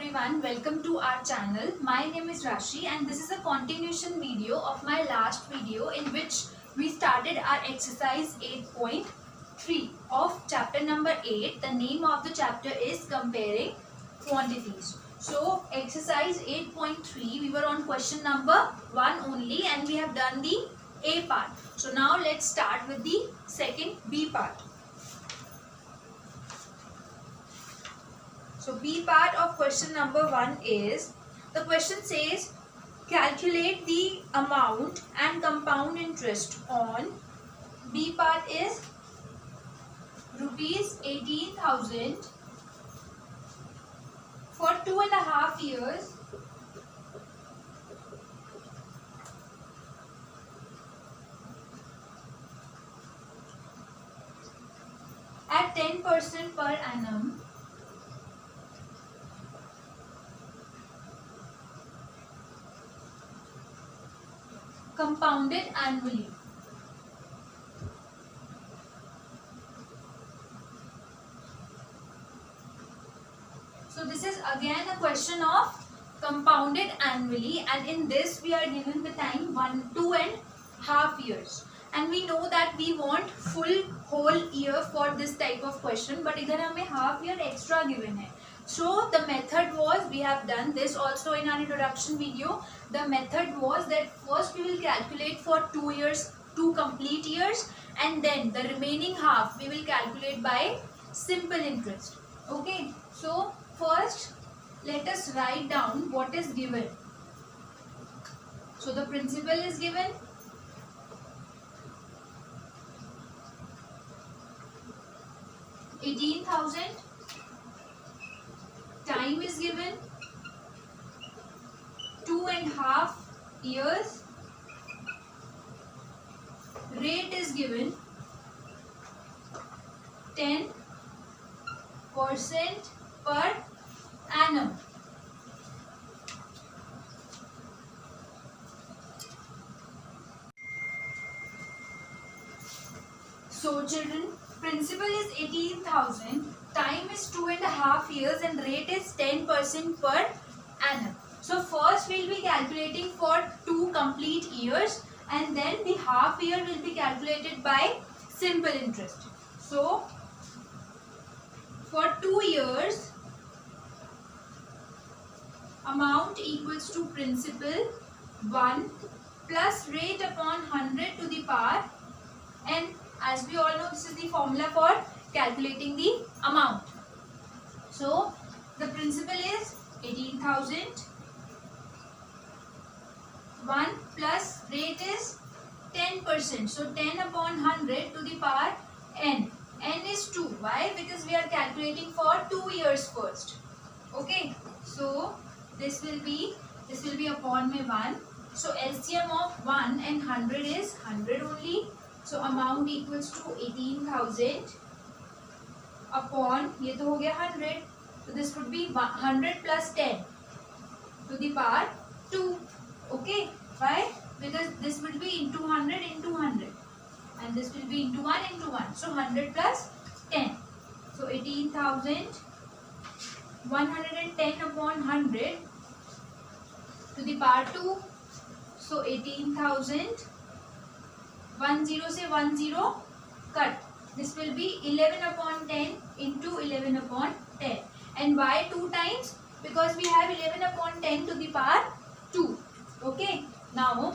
everyone, welcome to our channel. My name is Rashi and this is a continuation video of my last video in which we started our exercise 8.3 of chapter number 8. The name of the chapter is comparing quantities. So exercise 8.3, we were on question number 1 only and we have done the A part. So now let's start with the second B part. So B part of question number 1 is, the question says calculate the amount and compound interest on, B part is rupees 18,000 for 2.5 years at 10% per annum. Compounded annually. So this is again a question of compounded annually, and in this we are given the time 2.5 years, and we know that we want full whole year for this type of question, but इधर हमें half year extra given है. So the method was, we have done this also in our introduction video, the method was that first we will calculate for 2 years, 2 complete years, and then the remaining half we will calculate by simple interest. Okay, so first let us write down what is given. So the principal is given, $18,000, time is given 2.5 years, rate is given 10% per annum. So children, principal is 18,000, time is 2.5 years and rate is 10% per annum. So first we will be calculating for 2 complete years and then the half year will be calculated by simple interest. So for 2 years, amount equals to principal 1 plus rate upon 100 to the power n. As we all know, this is the formula for calculating the amount. So the principal is 18,000, 1 plus rate is 10%. So 10 upon 100 to the power n. N is 2. Why? Because we are calculating for 2 years first. Okay. So this will be upon में 1. So LCM of 1 and 100 is 100 only. So amount equals to 18,000 upon, ये तो हो गया 100. So this would be 100 plus 10 to the power 2. Okay. Why? Because this will be into 100 into 100. And this will be into 1 into 1. So 100 plus 10. So 18,000, 110 upon 100 to the power 2. So 18,000, 10 से 10 cut. This will be 11 upon 10 into 11 upon 10. And why 2 times? Because we have 11 upon 10 to the power 2. Okay. Now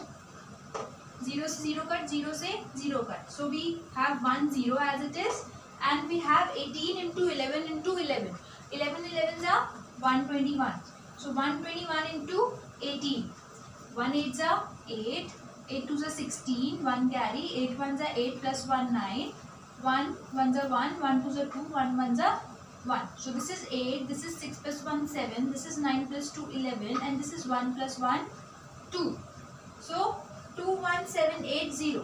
0 से 0 cut, 0 से 0 cut. So we have 10 as it is, and we have 18 into 11 into 11. 11 11s are 121. So 121 into 18. 1 8s are 8. 8 2s are 16. 1 carry. 8 1s are 8 plus 1 9. 1 1s are 1. 1 2s are 2. 1 1s are 1. So this is 8. This is 6 plus 1 7. This is 9 plus 2 11. And this is 1 plus 1 2. So 21780.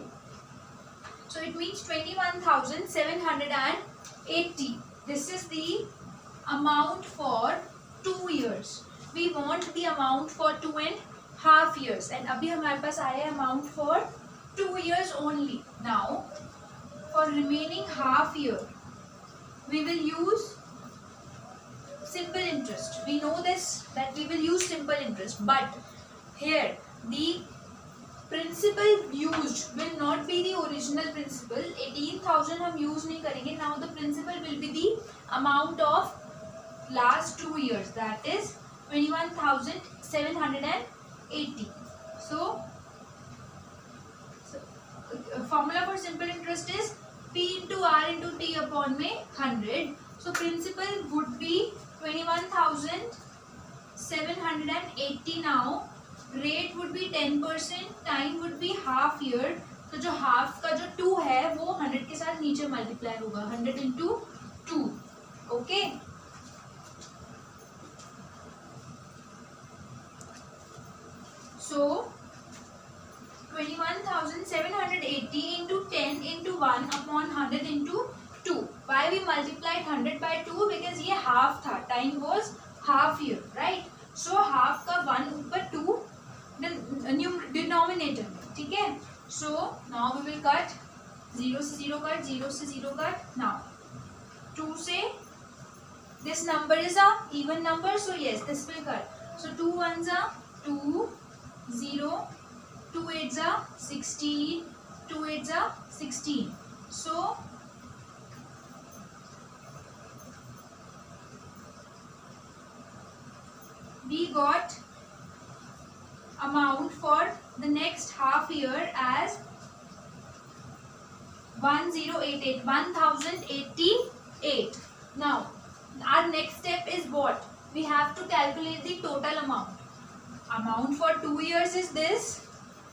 So it means 21,780. This is the amount for 2 years. We want the amount for 2.5 years. And अभी हमारे पास आया amount for 2 years only. Now for remaining half year, we will use simple interest. interest. We know this, that we will use simple interest, but here the principal used will not be the original principal. 18,000 हम use नहीं करेंगे. Now the principal will be the amount of last 2 years, that is 21,780. So formula for simple interest is P into R into T upon में 100. So principal would be 21,780 now. Rate would be 10%. Time would be half year. तो जो half का जो 2 है वो 100 के साथ नीचे multiply होगा. 100 into 2. Okay. So 21,780 into 10 into 1 upon 100 into 2. Why we multiplied 100 by 2? Because ये half था. Time was half year, right? So half का 1 ऊपर 2 डिनोमिनेटर में, ठीक है. So now we will cut 0 से 0 cut, 0 से 0 cut. Now 2 से this number is a even number, so yes, this will cut. So 2 ones are 2, 0, 2 8s are 16, 2 8s are 16. So we got amount for the next half year as 1088. Now our next step is what? We have to calculate the total amount. Amount for 2 years is this,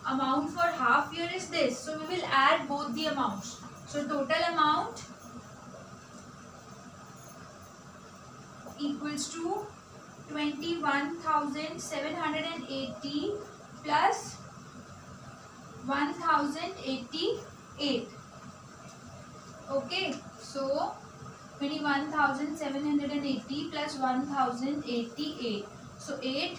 amount for half year is this. So we will add both the amounts. So total amount equals to 21,780 plus 1,088. Okay, so 21,780 plus 1,088. So 8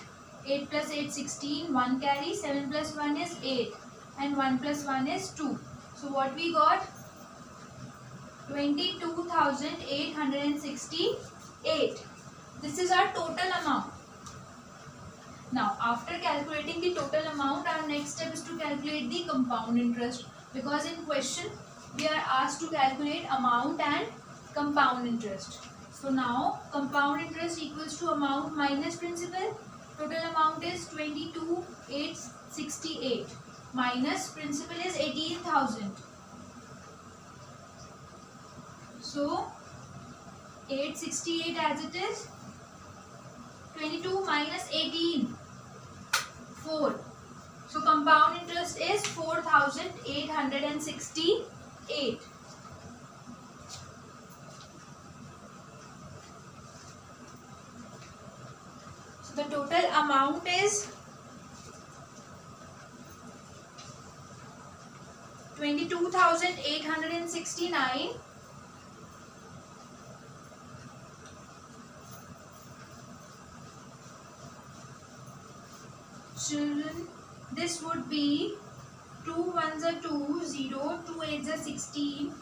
plus 8 16, 1 carry, 7 plus 1 is 8 and 1 plus 1 is 2. So what we got? 22,868. This is our total amount. Now after calculating the total amount, our next step is to calculate the compound interest, because in question we are asked to calculate amount and compound interest. So now compound interest equals to amount minus principal. Total amount is 22,868 minus principal is 18,000. So 868 as it is. 22 minus 18, 4. So compound interest is 4,868. So the total amount is 22,869. Children, this would be 2 1s are 2, 0, 2 8s are 16,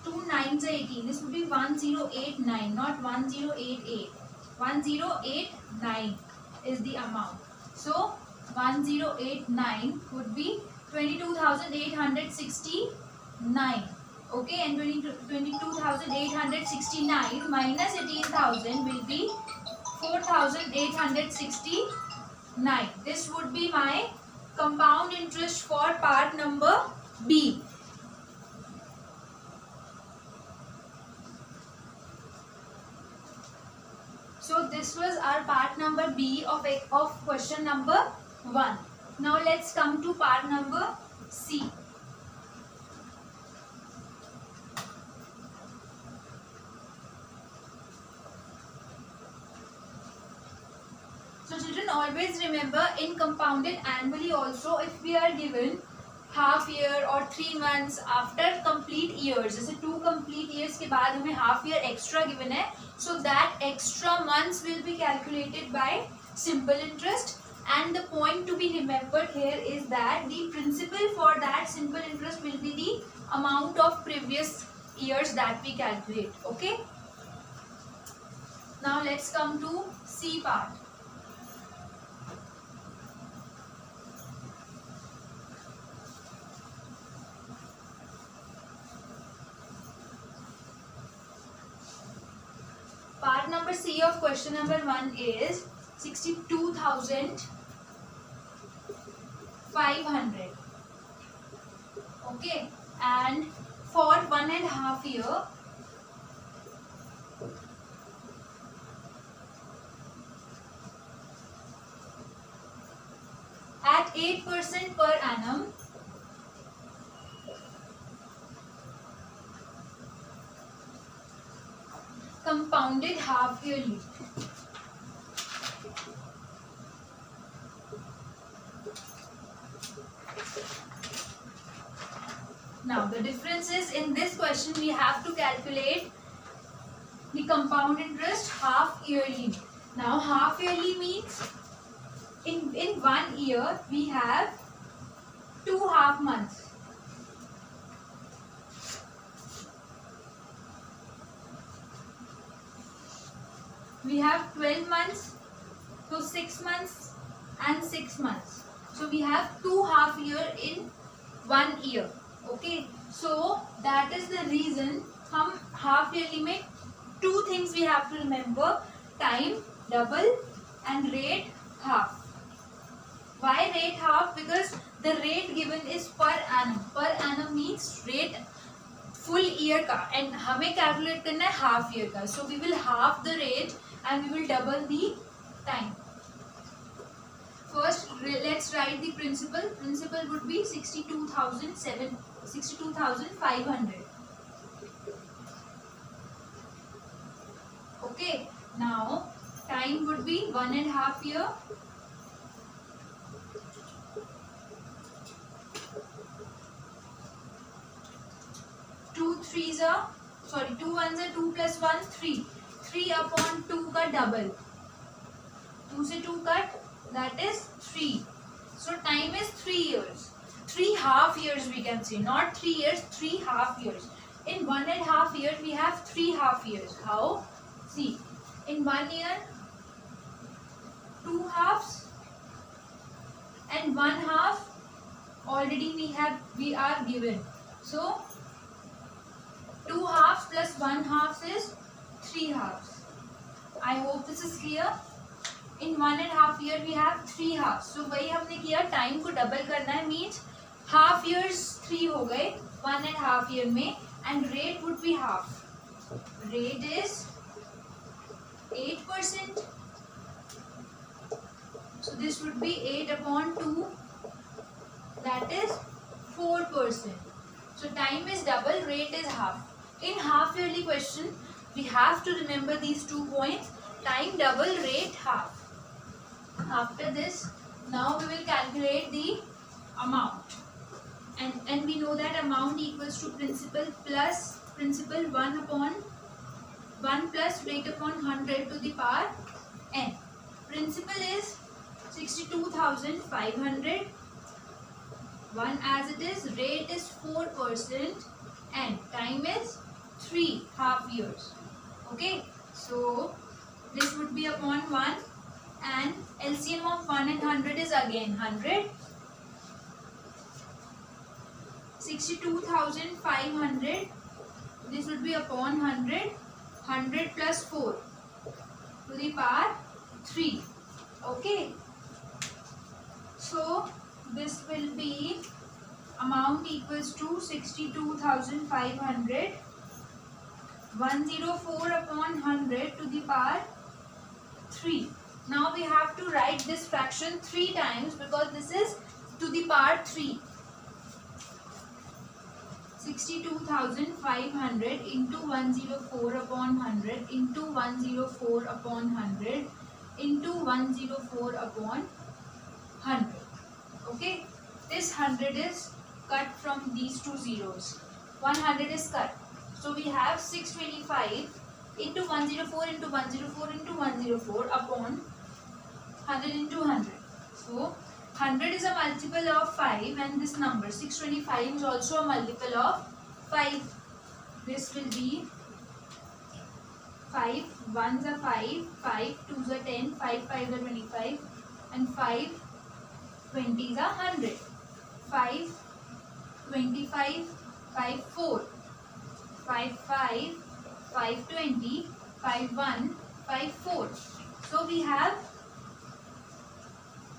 2 9s are 18. This would be 1089, not 1088. 1089 is the amount. So 1089 would be 22,869. Okay, and 22,869 minus 18,000 will be 4,869. This would be my compound interest for part number B. So this was our part number B of question number 1. Now let's come to part number C. So children, always remember, in compounded annually also, if we are given half year or 3 months after complete years, जैसे 2 complete years के बाद हमें half year extra given है, so that extra months will be calculated by simple interest. And the point to be remembered here is that the principal for that simple interest will be the amount of previous years that we calculate. Okay. Now let's come to C part. Part number C of question number 1 is 62,500. Okay, and for 1.5 year, at 8% per annum, compounded half yearly. Now the difference is, in this question we have to calculate the compound interest half yearly. Now half yearly means in 1 year we have 2 half months. We have 12 months, so 6 months and 6 months. So we have 2 half year in 1 year. Okay, so that is the reason हम half yearly में 2 things we have to remember: time double and rate half. Why rate half? Because the rate given is per annum. Per annum means rate full year का, and हमें calculate करना है half year का. So we will half the rate and we will double the time. First, let's write the principal. Principal would be 62,500. Okay. Now, time would be 1.5 year. Two ones are 2 plus 1, 3. 3 upon 2 का double. 2 से 2 cut, that is 3. So time is 3 years. 3 half years we can say, not 3 years, 3 half years. In 1.5 year we have 3 half years. How? See, in 1 year 2 halves and 1 half already we are given. So 2 halves plus 1 half is 3 halves. I hope this is clear. In 1.5 year we have 3 halves. So वही हमने किया, time को double करना है, means half years 3 हो गए 1.5 year में, and rate would be half. Rate is 8%. So this would be 8 upon 2, that is 4%. So time is double, rate is half. In half yearly question, we have to remember these 2 points: time double, rate half. After this, now we will calculate the amount, and we know that amount equals to principal plus principal 1 upon 1 plus rate upon 100 to the power n. Principal is 62,500. 1 as it is, rate is 4%, and time is 3 half years. Okay, so this would be upon 1, and LCM of 1 and 100 is again 100. 62,500, this would be upon 100. 100 plus 4 to the power 3. Okay, so this will be amount equals to 62,500. 104 upon 100 to the power 3. Now we have to write this fraction 3 times because this is to the power 3. 62,500 into 104 upon 100 into 104 upon 100 into 104 upon 100. Okay, this 100 is cut from these 2 zeros. 100 is cut. So we have 625 into 104 into 104 into 104 upon 100 into 100. So 100 is a multiple of 5, and this number 625 is also a multiple of 5. This will be 5 ones are 5, 5 twos are 10, 5 fives are 25, and 5 20s are 100. 5 25, 5 4, 5 5, 5 20, 5 1, 5 4. So we have,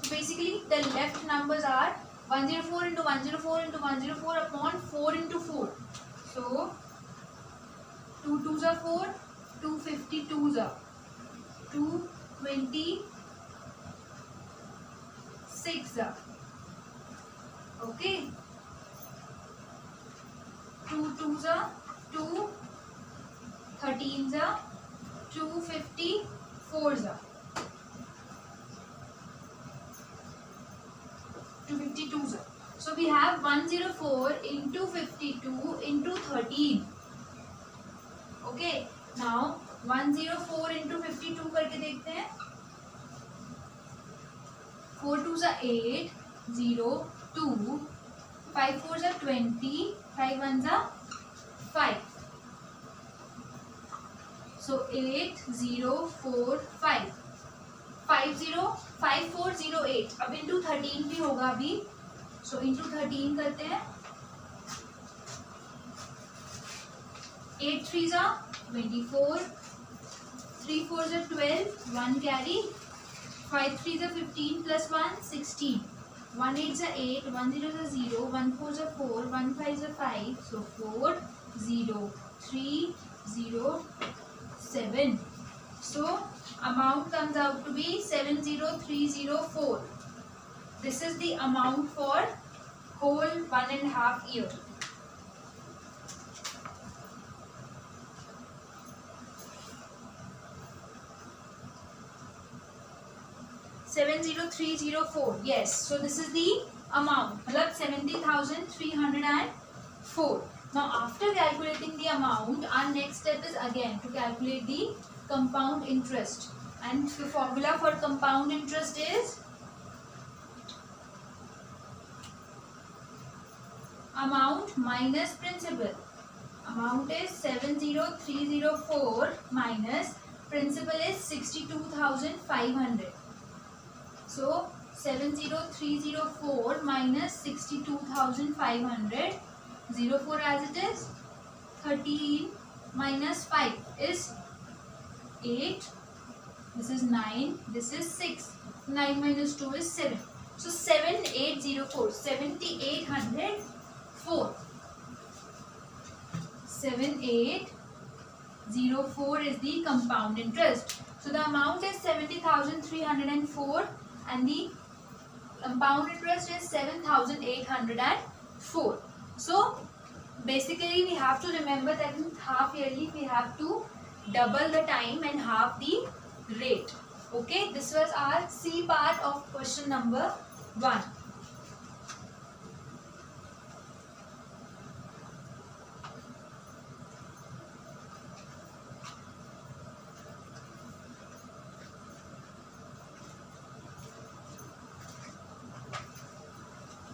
basically the left numbers are 104 into 104 into 104 upon 4 into 4. So 2 twos are 4, 252s are 226 are, okay, 2 twos are 2, 13s are 254s are 252s are. So we have 104 into 52 into 13. Okay, now 104 into 52 करके देखते हैं. 4 twos are 8, 0, 2, 5 fours are 20, 5 ones are 5. So 8, 0, 4, 5. 5 0, 5 4 0 8. अब into 13 भी होगा अभी. So into 13 करते हैं. 8 threes are 24, 3 fours are 12, 1 carry, 5 threes are 15 plus 1 16, 1 eights are 8, 1 zeros are 0, 1 fours are 4, 1 fives are 5, so 4 0 3 0 7. So amount comes out to be 70304. This is the amount for whole 1.5 year. $70,304. Yes, so this is the amount. मतलब 70,304. Now after calculating the amount, our next step is again to calculate the compound interest. And the formula for compound interest is amount minus principal. Amount is 70304 minus principal is 62,500. So 70304 minus 62,500, 04 as it is, 13 minus 5 is 8, this is 9, this is 6, 9 minus 2 is 7. So 7804, 7804. 7804 is the compound interest. So the amount is 70,304 and the compound interest is 7,804. So basically we have to remember that in half yearly we have to double the time and half the rate. Okay, this was our C part of question number 1.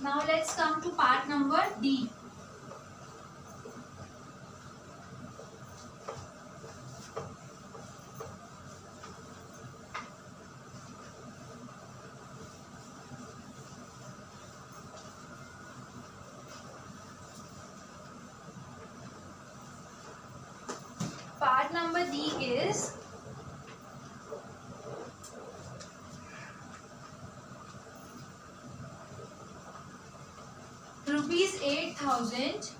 Now let's come to part number D. Part number D is rupees 8,000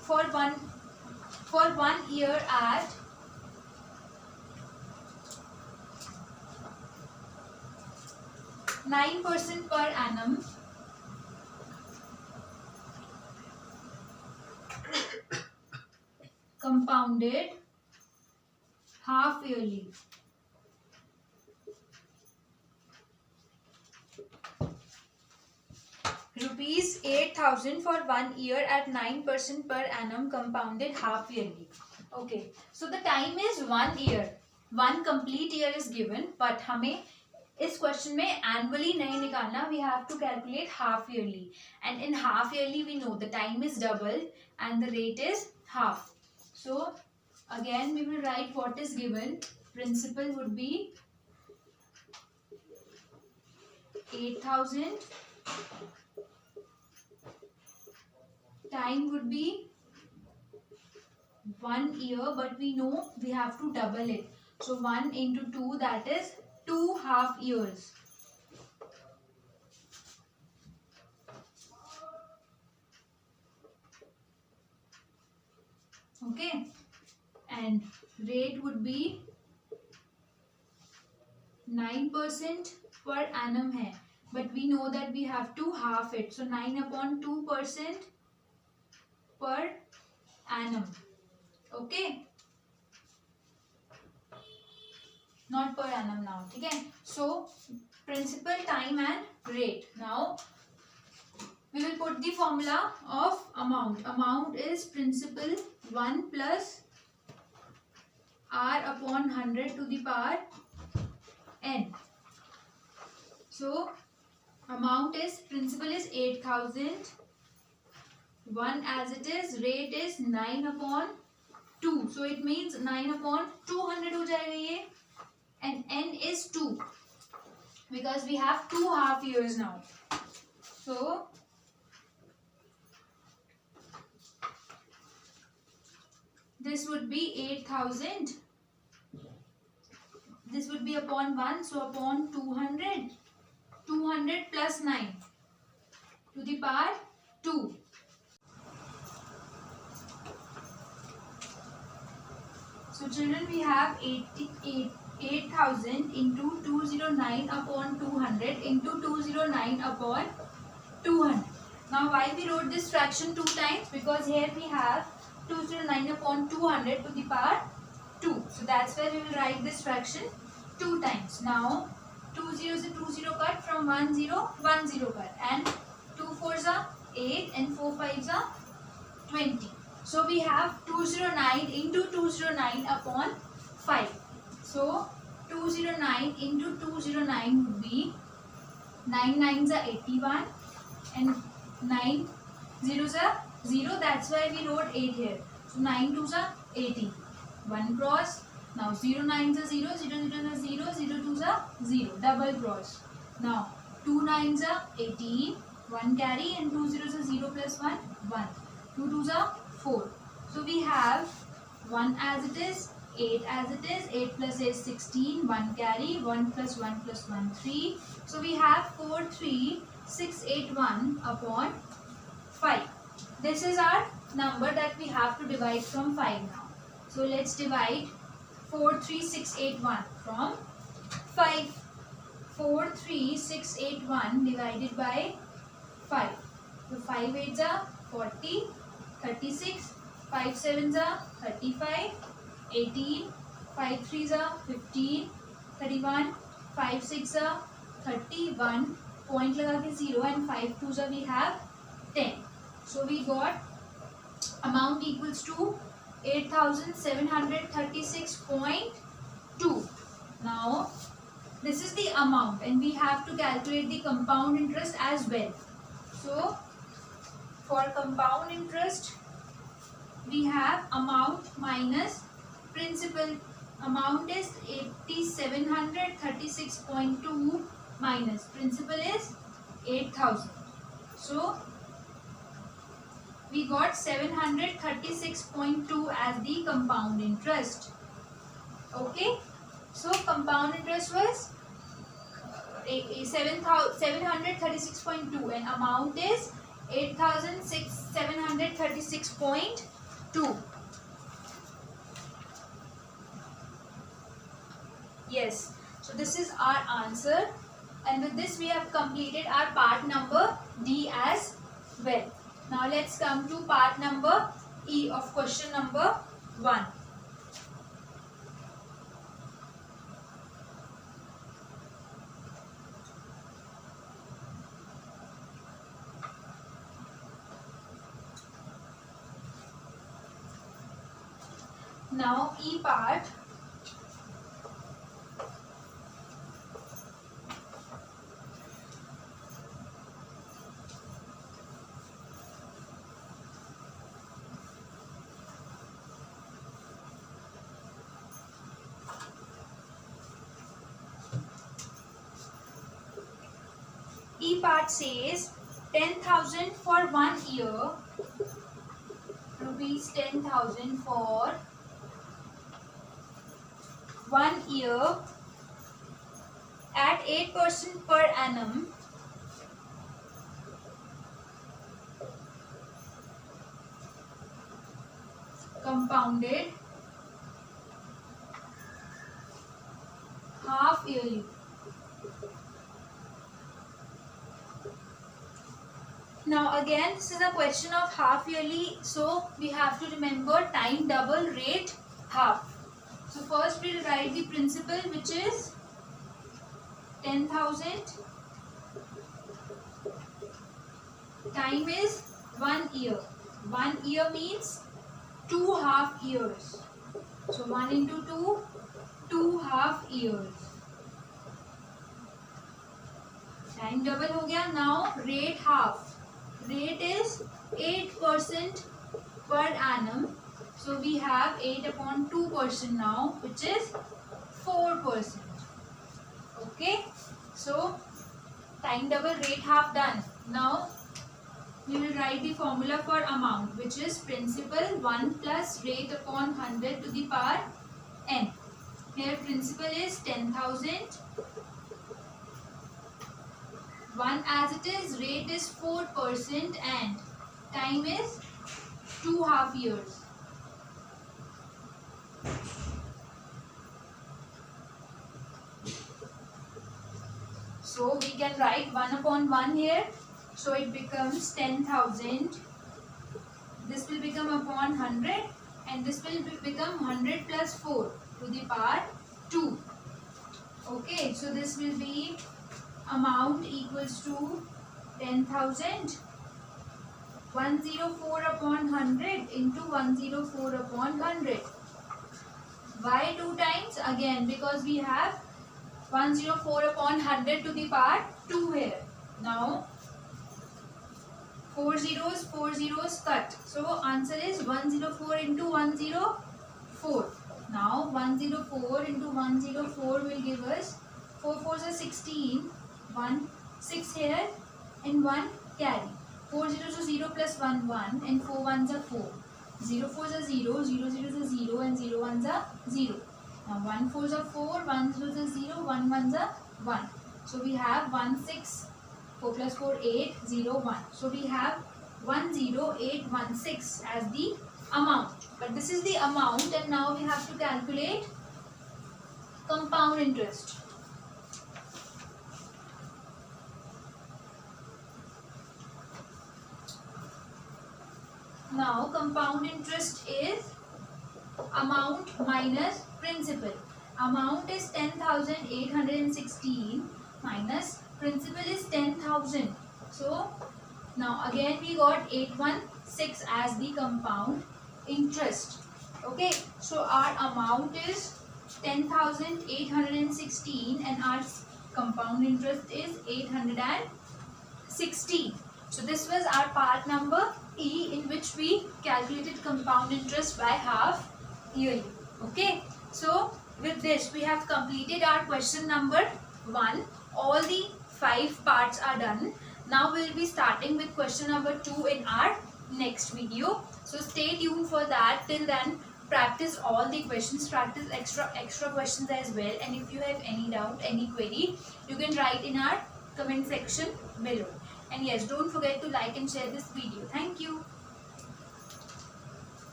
for one year at 9% per annum. Compounded half yearly. Rupees 8,000 for 1 year at 9% per annum compounded half yearly. Okay, so the time is 1 year. 1 complete year is given, but हमें इस question में annually नहीं निकालना. We have to calculate half yearly, and in half yearly we know the time is double and the rate is half. So again we will write what is given. Principal would be 8,000. Time would be 1 year, but we know we have to double it. So 1 into 2, that is 2 half years. Okay, and rate would be 9% per annum hai, but we know that we have to half it. So 9/2% per annum. Okay, not per annum now. Okay, so principal, time and rate. Now we will put the formula of amount. Amount is principal 1 plus r upon 100 to the power n. So amount is, principal is 8,000, 1 as it is, rate is 9/2. So it means 9/200 हो जाएगा ये, and n is 2 because we have 2 half years now. So this would be 8,000. This would be upon 1, so upon 200. 200 plus 9 to the power 2. So children, we have 8,000 into 209 upon 200 into 209 upon 200. Now why we wrote this fraction 2 times? Because here we have 209 upon 200 to the power 2. So that's why we will write this fraction 2 times. Now 2 zeros are 2 0 cut, from 1 0 1 0 cut, and 2 4s are 8 and 4 5s are 20. So we have 209 into 209 upon 5. So 209 into 209 would be 9 9s are 81 and 9 zeros are 0. That's why we wrote 8 here. So 9 2s are 80. 1 cross. Now 0 9s are 0, 0 0s are 0, 0 2s are 0. Double cross. Now 2 9s are 18. 1 carry and 2 zeros are 0 plus 1, 1. 2 2s are 4. So we have 1 as it is, 8 as it is, 8 plus 8 16, 1 carry, 1 plus 1 plus 1 3. So we have 43681 upon 5. This is our number that we have to divide from 5 now. So let's divide 43681 from 5. 43681 divided by 5. So 5 8s are 40, 36, 5 7s are 35, 18, 5 3s are 15, 31, 5 6 are 31, point लगा के 0, and 5 2s are we have 10. So we got amount equals to 8,736.2. Now this is the amount, and we have to calculate the compound interest as well. So for compound interest, we have amount minus principal. Amount is 8,736.2 minus principal is 8,000. So we got 736.2 as the compound interest. Okay, so compound interest was 736.2 and amount is 8,736.2. Yes, so this is our answer, and with this we have completed our part number D as well. Now let's come to part number E of question number 1. Now E part. part says 10,000 for 1 year, rupees 10,000 for 1 year at 8% per annum, compounded half yearly. Now again, this is a question of half yearly, so we have to remember time double, rate half. So first we will write the principal, which is 10,000. Time is 1 year. 1 year means 2 half years. So 1 into 2, 2 half years. Time double हो गया. Now rate half. Rate is 8% per annum. So we have 8 upon 2% now, which is 4%. Okay. So time double, rate half done. Now we will write the formula for amount, which is principal 1 plus rate upon 100 to the power n. Here principal is 10,000. 1 as it is, rate is 4% and time is 2 half years. So we can write 1 upon 1 here. So it becomes 10,000. This will become upon 100 and this will become 100 plus 4 to the power 2. Okay, so this will be amount equals to 10,000. 104 upon 100 into 104 upon 100. Why 2 times? Again, because we have 104 upon 100 to the power 2 here. Now 4 zeros cut. So answer is 104 into 104. Now 104 into 104 will give us 4 4s are 16. 1 6 here and 1 carry. 4 zeros are 0 plus 1 1 and 4 ones are 4. 0 4s are 0, 0 zeros are 0 and 0 ones are 0. Now 1 4s are 4, 1 zeros are 0, 1 ones are 1. So we have 1 6, 4 plus 4 8, 0 1. So we have 10816 as the amount. But this is the amount and now we have to calculate compound interest. Now compound interest is amount minus principal. Amount is 10,816 minus principal is 10,000. So now again we got 816 as the compound interest. Okay, so our amount is 10,816 and our compound interest is 816. So this was our part number E, in which we calculated compound interest by half yearly. Okay, so with this we have completed our question number 1. All the 5 parts are done. Now we will be starting with question number 2 in our next video. So stay tuned for that. Till then, practice all the questions, practice extra questions as well. And if you have any doubt, any query, you can write in our comment section below. And yes, don't forget to like and share this video. Thank you.